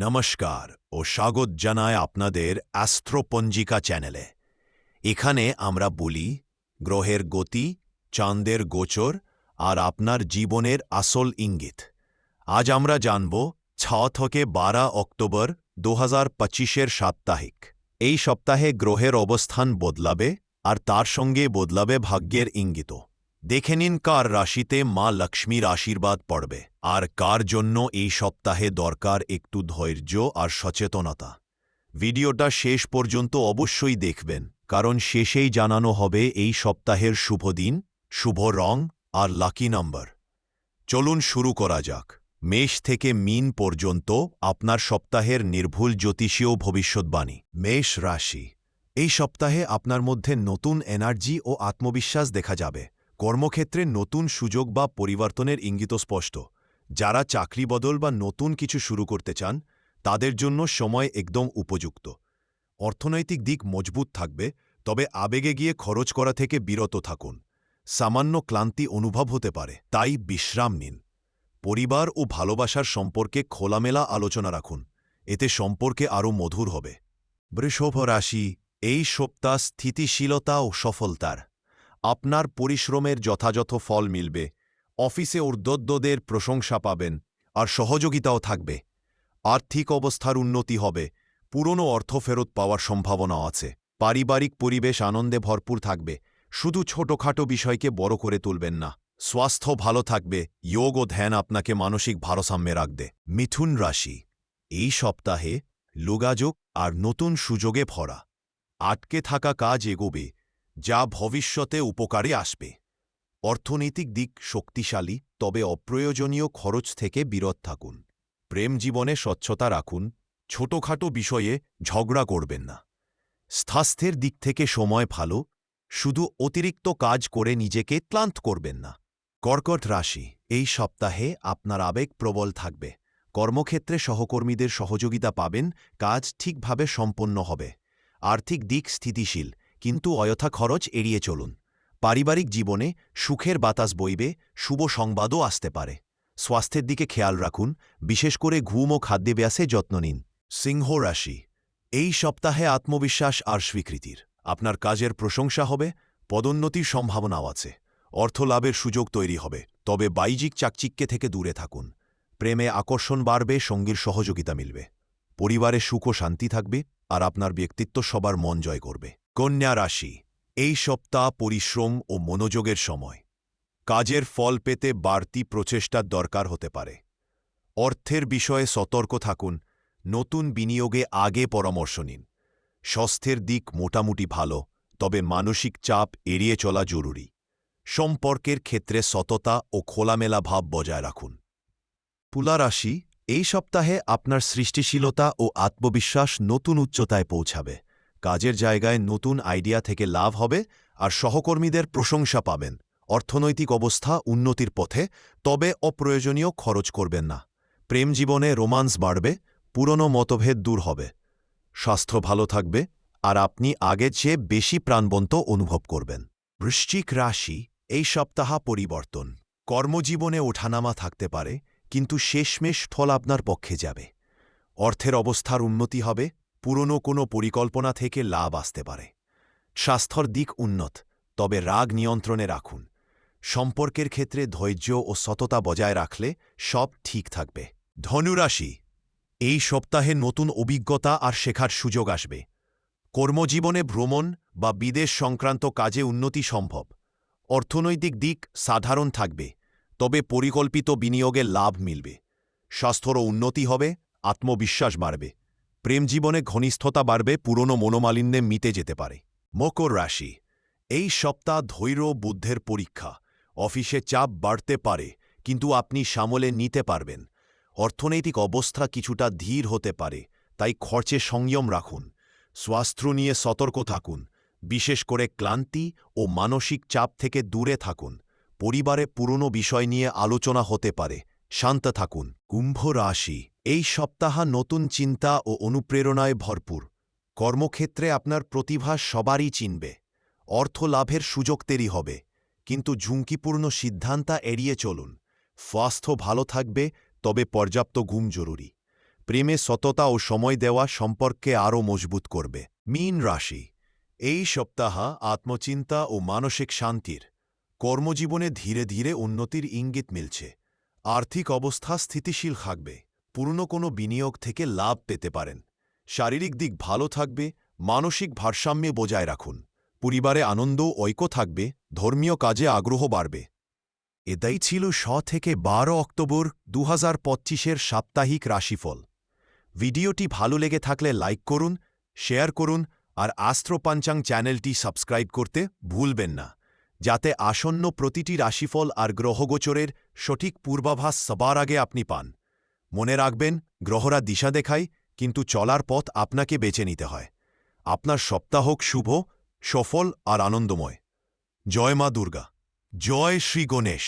নমস্কার ও স্বাগত জানাই আপনাদের অ্যাস্ট্রোপঞ্জিকা চ্যানেলে। এখানে আমরা বলি গ্রহের গতি, চাঁদের গোচর আর আপনার জীবনের আসল ইঙ্গিত। আজ আমরা জানব 6 থেকে 12 অক্টোবর 2025-এর সাপ্তাহিক। এই সপ্তাহে গ্রহের অবস্থান বদলাবে আর তার সঙ্গে বদলাবে ভাগ্যের ইঙ্গিত। দেখে নিন কার রাশিতে মা লক্ষ্মীর আশীর্বাদ পড়বে আর কার জন্য এই সপ্তাহে দরকার একটু ধৈর্য আর সচেতনতা। ভিডিওটা শেষ পর্যন্ত অবশ্যই দেখবেন, কারণ শেষেই জানানো হবে এই সপ্তাহের শুভ দিন, শুভ রং আর লাকি নাম্বার। চলুন শুরু করা যাক। মেষ থেকে মীন পর্যন্ত আপনার সপ্তাহের নির্ভুল জ্যোতিষীয় ভবিষ্যৎবাণী। মেষ রাশি, এই সপ্তাহে আপনার মধ্যে নতুন এনার্জি ও আত্মবিশ্বাস দেখা যাবে। কর্মক্ষেত্রে নতুন সুযোগ বা পরিবর্তনের ইঙ্গিত স্পষ্ট। যারা চাকরি বদল বা নতুন কিছু শুরু করতে চান, তাদের জন্য সময় একদম উপযুক্ত। অর্থনৈতিক দিক মজবুত থাকবে, তবে আবেগে গিয়ে খরচ করা থেকে বিরত থাকুন। সামান্য ক্লান্তি অনুভব হতে পারে, তাই বিশ্রাম নিন। পরিবার ও ভালোবাসার সম্পর্কে খোলামেলা আলোচনা রাখুন, এতে সম্পর্কে আরও মধুর হবে। বৃষভ রাশি, এই সপ্তাহ স্থিতিশীলতা ও সফলতার। আপনার পরিশ্রমের যথাযথ ফল মিলবে। অফিসে ঊর্ধ্বতনদের প্রশংসা পাবেন আর সহযোগিতাও থাকবে। আর্থিক অবস্থার উন্নতি হবে, পুরনো অর্থ ফেরত পাওয়ার সম্ভাবনা আছে। পারিবারিক পরিবেশ আনন্দে ভরপুর থাকবে, শুধু ছোটখাটো বিষয়কে বড় করে তুলবেন না। স্বাস্থ্য ভালো থাকবে, যোগ ও ধ্যান আপনাকে মানসিক ভারসাম্যে রাখবে। মিথুন রাশি, এই সপ্তাহে যোগাযোগ আর নতুন সুযোগে ভরা। আটকে থাকা কাজ এগোবে, যা ভবিষ্যতে উপকারে আসবে। অর্থনৈতিক দিক শক্তিশালী, তবে অপ্রয়োজনীয় খরচ থেকে বিরত থাকুন। প্রেম জীবনে স্বচ্ছতা রাখুন, ছোটখাটো বিষয়ে ঝগড়া করবেন না। স্বাস্থ্যের দিক থেকে সময় ভালো, শুধু অতিরিক্ত কাজ করে নিজেকে ক্লান্ত করবেন না। কর্কট রাশি, এই সপ্তাহে আপনার আবেগ প্রবল থাকবে। কর্মক্ষেত্রে সহকর্মীদের সহযোগিতা পাবেন, কাজ ঠিকভাবে সম্পন্ন হবে। আর্থিক দিক স্থিতিশীল, কিন্তু অযথা খরচ এড়িয়ে চলুন। পারিবারিক জীবনে সুখের বাতাস বইবে, শুভ সংবাদও আসতে পারে। স্বাস্থ্যের দিকে খেয়াল রাখুন, বিশেষ করে ঘুম ও খাদ্যাভ্যাসে যত্ন নিন। সিংহ রাশি, এই সপ্তাহে আত্মবিশ্বাস আর স্বীকৃতির। আপনার কাজের প্রশংসা হবে, পদোন্নতির সম্ভাবনাও আছে। অর্থ লাভের সুযোগ তৈরি হবে, তবে বাহ্যিক চাকচিক্যে থেকে দূরে থাকুন। প্রেমে আকর্ষণ বাড়বে, সঙ্গীর সহযোগিতা মিলবে। পরিবারে সুখ ও শান্তি থাকবে, আর আপনার ব্যক্তিত্ব সবার মন জয় করবে। কন্যা রাশি, এই সপ্তাহ পরিশ্রম ও মনোযোগের সময়। কাজের ফল পেতে বাড়তি প্রচেষ্টার দরকার হতে পারে। অর্থের বিষয়ে সতর্ক থাকুন, নতুন বিনিয়োগে আগে পরামর্শ নিন। স্বাস্থ্যের দিক মোটামুটি ভালো, তবে মানসিক চাপ এড়িয়ে চলা জরুরি। সম্পর্কের ক্ষেত্রে সততা ও খোলামেলা ভাব বজায় রাখুন। তুলা রাশি, এই সপ্তাহে আপনার সৃষ্টিশীলতা ও আত্মবিশ্বাস নতুন উচ্চতায় পৌঁছাবে। কাজের জায়গায় নতুন আইডিয়া থেকে লাভ হবে আর সহকর্মীদের প্রশংসা পাবেন। অর্থনৈতিক অবস্থা উন্নতির পথে, তবে অপ্রয়োজনীয় খরচ করবেন না। প্রেম জীবনে রোমান্স বাড়বে, পুরনো মতভেদ দূর হবে। স্বাস্থ্য ভালো থাকবে, আর আপনি আগের চেয়ে বেশি প্রাণবন্ত অনুভব করবেন। বৃশ্চিক রাশি, এই সপ্তাহ পরিবর্তন। কর্মজীবনে ওঠানামা থাকতে পারে, কিন্তু শেষমেশ ফল আপনার পক্ষে যাবে। অর্থের অবস্থার উন্নতি হবে, পুরনো কোনো পরিকল্পনা থেকে লাভ আসতে পারে। স্বাস্থ্যর দিক উন্নত, তবে রাগ নিয়ন্ত্রণে রাখুন। সম্পর্কের ক্ষেত্রে ধৈর্য ও সততা বজায় রাখলে সব ঠিক থাকবে। ধনুরাশি, এই সপ্তাহে নতুন অভিজ্ঞতা আর শেখার সুযোগ আসবে। কর্মজীবনে ভ্রমণ বা বিদেশ সংক্রান্ত কাজে উন্নতি সম্ভব। অর্থনৈতিক দিক সাধারণ থাকবে, তবে পরিকল্পিত বিনিয়োগে লাভ মিলবে। স্বাস্থ্যরও উন্নতি হবে, আত্মবিশ্বাস বাড়বে। প্রেম জীবনে ঘনিষ্ঠতা বাড়বে, পুরনো মনোমালিন্যে মিটে যেতে পারে। মকর রাশি, এই সপ্তাহ ধৈর্য বুদ্ধের পরীক্ষা। অফিসে চাপ বাড়তে পারে, কিন্তু আপনি সামলে নিতে পারবেন। অর্থনৈতিক অবস্থা কিছুটা ধীর হতে পারে, তাই খরচে সংযম রাখুন। স্বাস্থ্য নিয়ে সতর্ক থাকুন, বিশেষ করে ক্লান্তি ও মানসিক চাপ থেকে দূরে থাকুন। পরিবারে পুরনো বিষয় নিয়ে আলোচনা হতে পারে, শান্ত থাকুন। কুম্ভ রাশি, এই সপ্তাহ নতুন চিন্তা ও অনুপ্রেরণায় ভরপুর। কর্মক্ষেত্রে আপনার প্রতিভা সবারই চিনবে। অর্থ লাভের সুযোগ তৈরি হবে, কিন্তু ঝুঁকিপূর্ণ সিদ্ধান্ত এড়িয়ে চলুন। স্বাস্থ্য ভালো থাকবে, তবে পর্যাপ্ত ঘুম জরুরি। প্রেমে সততা ও সময় দেওয়া সম্পর্কে আরও মজবুত করবে। মীন রাশি, এই সপ্তাহ আত্মচিন্তা ও মানসিক শান্তির, কর্মজীবনে ধীরে ধীরে উন্নতির ইঙ্গিত মিলছে। আর্থিক অবস্থা স্থিতিশীল থাকবে, পুরনো কোনো বিনিয়োগ থেকে লাভ পেতে পারেন। শারীরিক দিক ভালো থাকবে, মানসিক ভারসাম্যে বজায় রাখুন। পরিবারে আনন্দ ও ঐক্য থাকবে, ধর্মীয় কাজে আগ্রহ বাড়বে। এটাই ছিল 6 থেকে 12 অক্টোবর 2025-এর সাপ্তাহিক রাশিফল। ভিডিওটি ভালো লেগে থাকলে লাইক করুন, শেয়ার করুন আর অ্যাস্ট্রো পঞ্চাং চ্যানেলটি সাবস্ক্রাইব করতে ভুলবেন না, যাতে আসন্ন প্রতিটি রাশিফল আর গ্রহগোচরের সঠিক পূর্বাভাস সবার আগে আপনি পান। মনে রাখবেন, গ্রহরা দিশা দেখায়, কিন্তু চলার পথ আপনাকে বেছে নিতে হয়। আপনার সপ্তাহ হোক শুভ, সফল আর আনন্দময়। জয় মা দুর্গা, জয় শ্রী গণেশ।